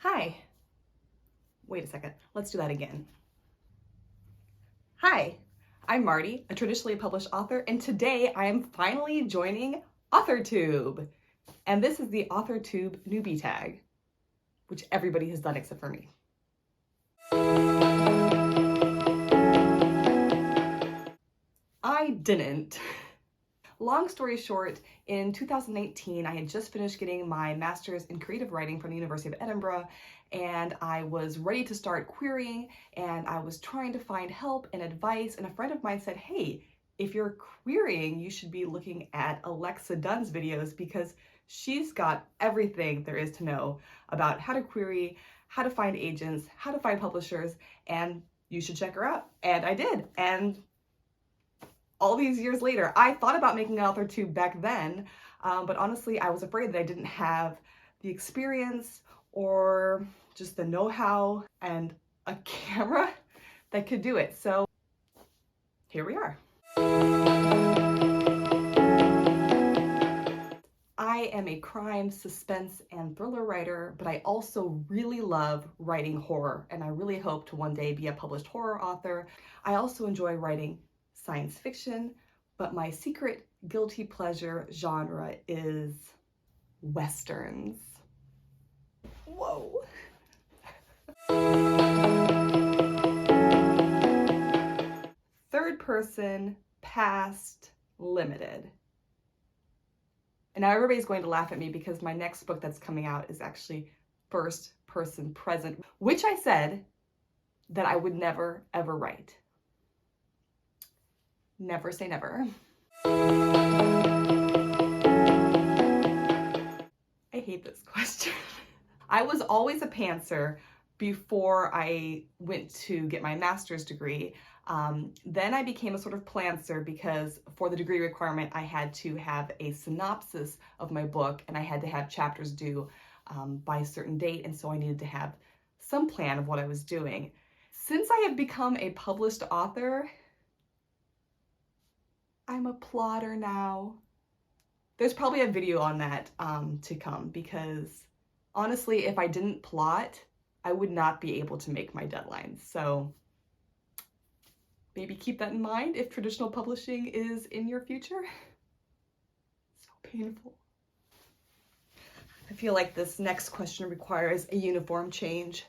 Hi. Wait a second. Let's do that again. Hi, I'm Marty, a traditionally published author, and today I am finally joining AuthorTube. And this is the AuthorTube Newbie Tag, which everybody has done except for me. I didn't. Long story short, in 2019, I had just finished getting my master's in creative writing from the University of Edinburgh, and I was ready to start querying, and I was trying to find help and advice, and a friend of mine said, hey, if you're querying, you should be looking at Alexa Dunn's videos because she's got everything there is to know about how to query, how to find agents, how to find publishers, and you should check her out. And I did. And all these years later, I thought about making an AuthorTube back then, but honestly, I was afraid that I didn't have the experience or just the know-how and a camera that could do it. So here we are. I am a crime, suspense, and thriller writer, but I also really love writing horror, and I really hope to one day be a published horror author. I also enjoy writing science fiction, but my secret guilty pleasure genre is Westerns. Whoa. Third person, past, limited. And now everybody's going to laugh at me because my next book that's coming out is actually first person present, which I said that I would never, ever write. Never say never. I hate this question. I was always a pantser before I went to get my master's degree. Then I became a sort of plantser because for the degree requirement, I had to have a synopsis of my book and I had to have chapters due by a certain date. And so I needed to have some plan of what I was doing. Since I have become a published author, I'm a plotter now. There's probably a video on that to come because honestly, if I didn't plot, I would not be able to make my deadlines. So maybe keep that in mind if traditional publishing is in your future. So painful. I feel like this next question requires a uniform change.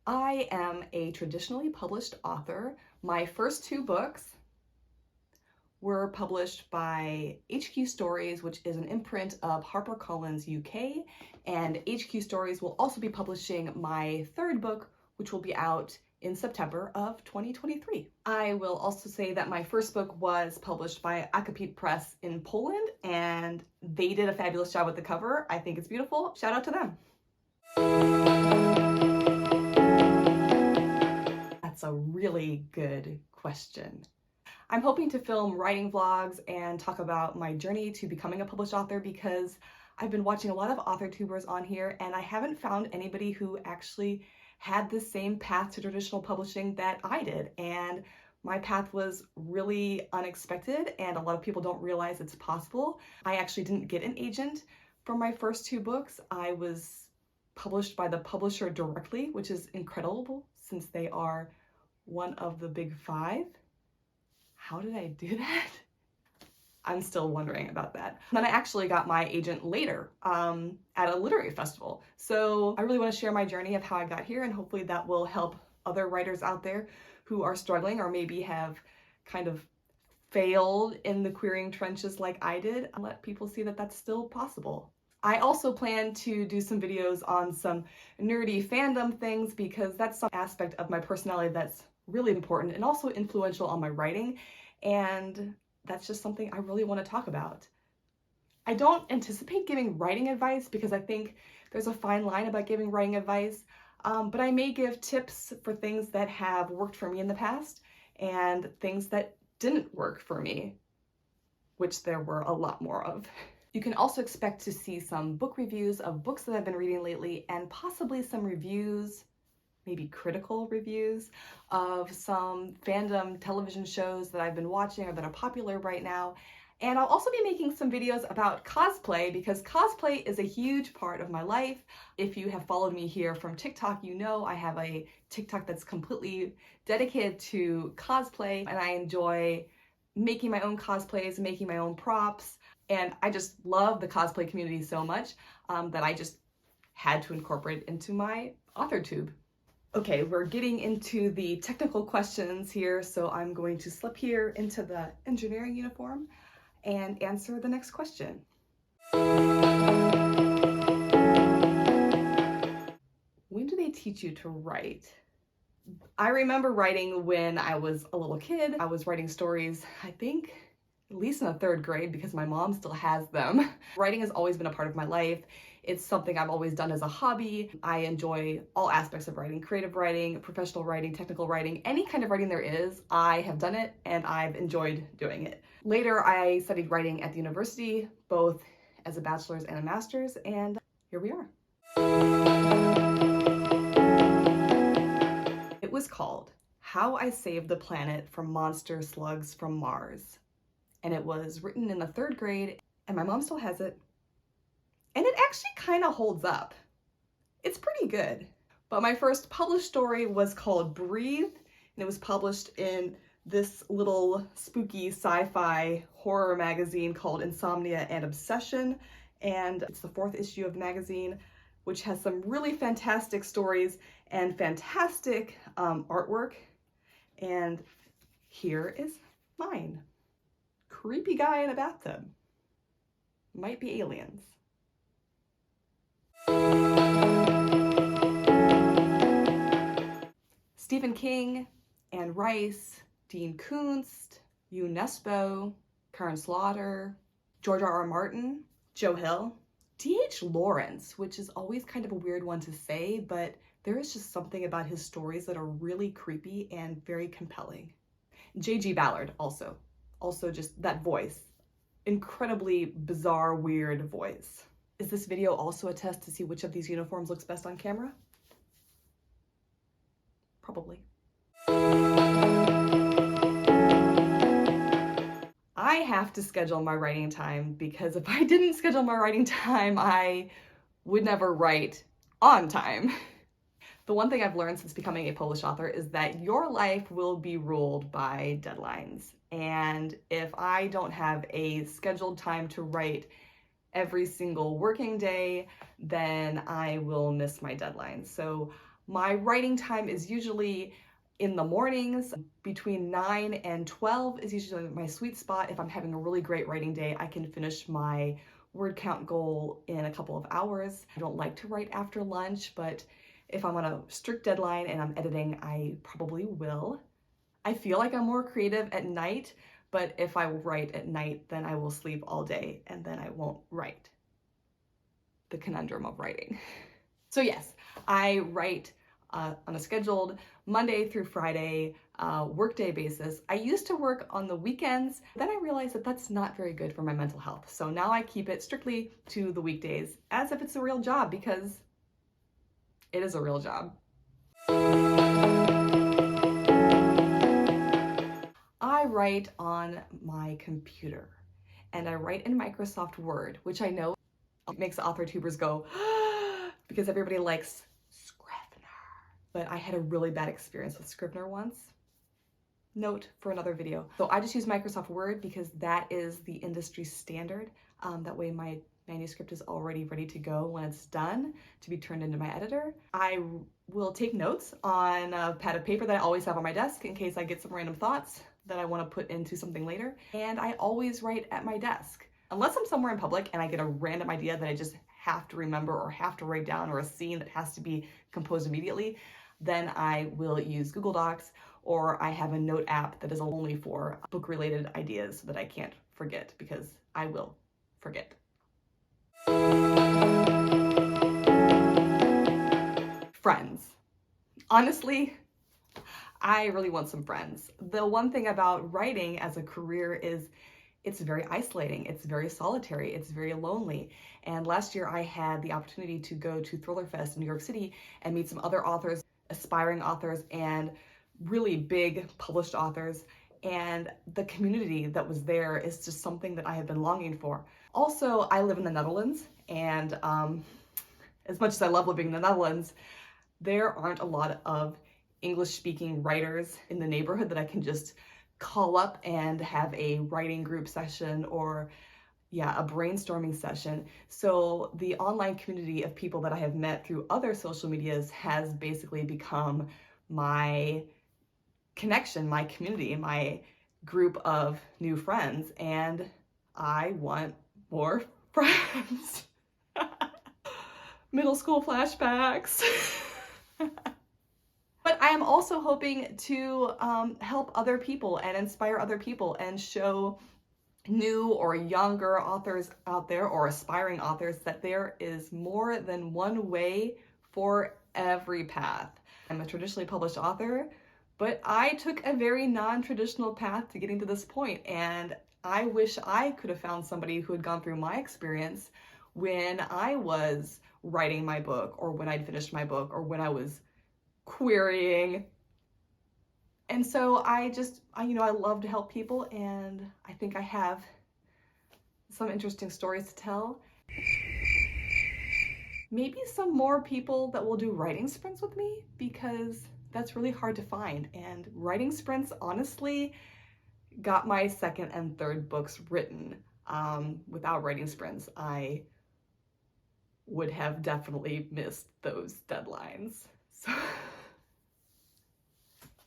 I am a traditionally published author. My first two books were published by HQ Stories, which is an imprint of HarperCollins UK, and HQ Stories will also be publishing my third book, which will be out in September of 2023. I will also say that my first book was published by Akapit Press in Poland, and they did a fabulous job with the cover. I think it's beautiful. Shout out to them. That's a really good question. I'm hoping to film writing vlogs and talk about my journey to becoming a published author because I've been watching a lot of AuthorTubers on here and I haven't found anybody who actually had the same path to traditional publishing that I did. And my path was really unexpected and a lot of people don't realize it's possible. I actually didn't get an agent for my first two books. I was published by the publisher directly, which is incredible since they are one of the big five. How did I do that? I'm still wondering about that. And then I actually got my agent later at a literary festival. So I really want to share my journey of how I got here and hopefully that will help other writers out there who are struggling or maybe have kind of failed in the querying trenches like I did and let people see that that's still possible. I also plan to do some videos on some nerdy fandom things because that's some aspect of my personality that's really important and also influential on my writing, and that's just something I really want to talk about. I don't anticipate giving writing advice because I think there's a fine line about giving writing advice, but I may give tips for things that have worked for me in the past and things that didn't work for me, which there were a lot more of. You can also expect to see some book reviews of books that I've been reading lately and possibly some reviews, maybe critical reviews, of some fandom television shows that I've been watching or that are popular right now. And I'll also be making some videos about cosplay because cosplay is a huge part of my life. If you have followed me here from TikTok, you know I have a TikTok that's completely dedicated to cosplay, and I enjoy making my own cosplays, making my own props, and I just love the cosplay community so much that I just had to incorporate it into my AuthorTube. Okay, we're getting into the technical questions here, so I'm going to slip here into the engineering uniform and answer the next question. When do they teach you to write? I remember writing when I was a little kid. I was writing stories, I think, at least in the 3rd grade because my mom still has them. Writing has always been a part of my life. It's something I've always done as a hobby. I enjoy all aspects of writing, creative writing, professional writing, technical writing, any kind of writing there is. I have done it and I've enjoyed doing it. Later, I studied writing at the university, both as a bachelor's and a master's, and here we are. It was called How I Saved the Planet from Monster Slugs from Mars. And it was written in the 3rd grade, and my mom still has it. And it actually kind of holds up. It's pretty good. But my first published story was called Breathe, and it was published in this little spooky sci-fi horror magazine called Insomnia and Obsession. And it's the 4th issue of the magazine, which has some really fantastic stories and fantastic artwork. And here is mine. Creepy guy in a bathtub. Might be aliens. Stephen King, Anne Rice, Dean Koontz, UNESCO, Karin Slaughter, George R.R. Martin, Joe Hill, D.H. Lawrence, which is always kind of a weird one to say, but there is just something about his stories that are really creepy and very compelling. J.G. Ballard also just that voice, incredibly bizarre, weird voice. Is this video also a test to see which of these uniforms looks best on camera? Probably. I have to schedule my writing time because if I didn't schedule my writing time, I would never write on time. The one thing I've learned since becoming a published author is that your life will be ruled by deadlines. And if I don't have a scheduled time to write every single working day, then I will miss my deadlines. So my writing time is usually in the mornings. Between 9 and 12 is usually my sweet spot. If I'm having a really great writing day, I can finish my word count goal in a couple of hours. I don't like to write after lunch, but if I'm on a strict deadline and I'm editing, I probably will. I feel like I'm more creative at night, but if I write at night, then I will sleep all day and then I won't write. The conundrum of writing. So yes, I write on a scheduled Monday through Friday workday basis. I used to work on the weekends, then I realized that that's not very good for my mental health. So now I keep it strictly to the weekdays as if it's a real job, because it is a real job. I write on my computer and I write in Microsoft Word, which I know makes AuthorTubers go because everybody likes Scrivener. But I had a really bad experience with Scrivener once. Note for another video. So I just use Microsoft Word because that is the industry standard. That way my manuscript is already ready to go when it's done to be turned into my editor. I will take notes on a pad of paper that I always have on my desk in case I get some random thoughts that I want to put into something later. And I always write at my desk. Unless I'm somewhere in public and I get a random idea that I just have to remember or have to write down, or a scene that has to be composed immediately, then I will use Google Docs, or I have a note app that is only for book-related ideas so that I can't forget, because I will forget. Friends. Honestly, I really want some friends. The one thing about writing as a career is it's very isolating, it's very solitary, it's very lonely. And last year I had the opportunity to go to Thriller Fest in New York City and meet some other authors, aspiring authors, and really big published authors. and the community that was there is just something that I have been longing for. Also, I live in the Netherlands, and as much as I love living in the Netherlands, there aren't a lot of English-speaking writers in the neighborhood that I can just call up and have a writing group session or a brainstorming session. So the online community of people that I have met through other social medias has basically become my connection, my community, my group of new friends, and I want more friends. Middle school flashbacks. But I am also hoping to help other people and inspire other people and show new or younger authors out there, or aspiring authors, that there is more than one way for every path. I'm a traditionally published author, but I took a very non-traditional path to getting to this point, and I wish I could have found somebody who had gone through my experience when I was writing my book, or when I'd finished my book, or when I was querying. And so I love to help people, and I think I have some interesting stories to tell. Maybe some more people that will do writing sprints with me, because that's really hard to find. And writing sprints, honestly, got my second and third books written. Without writing sprints, I would have definitely missed those deadlines. So.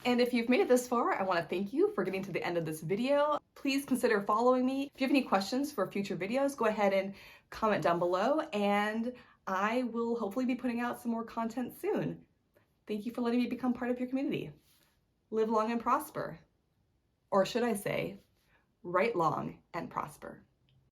And if you've made it this far, I want to thank you for getting to the end of this video. Please consider following me. If you have any questions for future videos, go ahead and comment down below, and I will hopefully be putting out some more content soon. Thank you for letting me become part of your community. Live long and prosper. Or should I say, write long and prosper.